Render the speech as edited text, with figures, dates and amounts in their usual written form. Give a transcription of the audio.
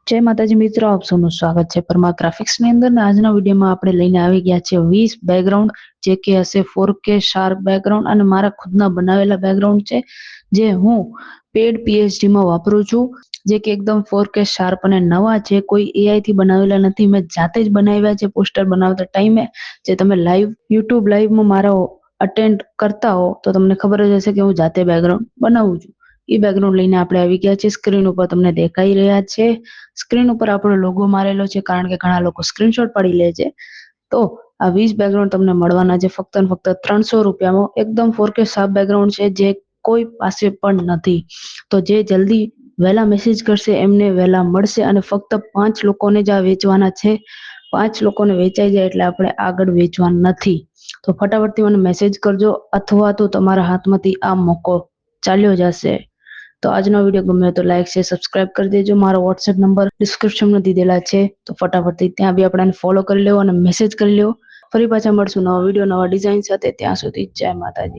જય માતાજી મિત્રો, આપ સૌનું સ્વાગત છે પરમા ગ્રાફિક્સની અંદર ને આજના વિડીયોમાં આપણે લઈને આવી ગયા છે 20 બેકગ્રાઉન્ડ જે કે હશે 4K શાર્પ બેકગ્રાઉન્ડ અને મારા ખુદના બનાવેલા બેકગ્રાઉન્ડ છે જે હું પેડ PHD માં વાપરું છું, જે કે એકદમ 4K શાર્પ અને નવા છે, કોઈ AI થી બનાવેલા નથી, મેં જાતે જ બનાવ્યા છે પોસ્ટર બનાવતા ટાઈમે। જે તમે લાઈવ YouTube લાઈવમાં મારો અટેન્ડ કરતા હો તો તમને ખબર જ હશે કે હું જાતે બેકગ્રાઉન્ડ બનાવું છું। એ બેકગ્રાઉન્ડ લઈને આપણે આવી ગયા છે, સ્ક્રીન ઉપર તમને દેખાઈ રહ્યા છે। સ્ક્રીન ઉપર આપણો લોગો મારેલો છે કારણ કે ઘણા લોકો સ્ક્રીનશોટ પાડી લે છે। તો આ 20 બેકગ્રાઉન્ડ તમને મળવાના છે ફક્ત ને ફક્ત 300 રૂપિયામાં। એકદમ 4K શાર્પ બેકગ્રાઉન્ડ છે જે કોઈ પાસે પણ નથી। તો જે જલ્દી વહેલા મેસેજ કરશે એમને વહેલા મળશે અને ફક્ત 5 લોકોને જ આ વેચવાના છે। 5 લોકોને વેચાઈ જાય એટલે આપણે આગળ વેચવાના નથી। તો ફટાફટથી મને મેસેજ કરજો અથવા તો તમારા હાથમાંથી આ મોકો ચાલ્યો જશે। તો આજનો વિડીયો ગમે તો લાઈક છે, સબસ્ક્રાઇબ કરી દેજો। મારો WhatsApp નંબર ડિસ્ક્રિપ્શનમાં દીધેલા છે, તો ફટાફટથી ત્યાં બી આપણે ફોલો કરી લેવો અને મેસેજ કરી લેવો। ફરી પાછા મળશું નવા વિડીયો નવા ડિઝાઇન સાથે। ત્યાં સુધી જય માતાજી।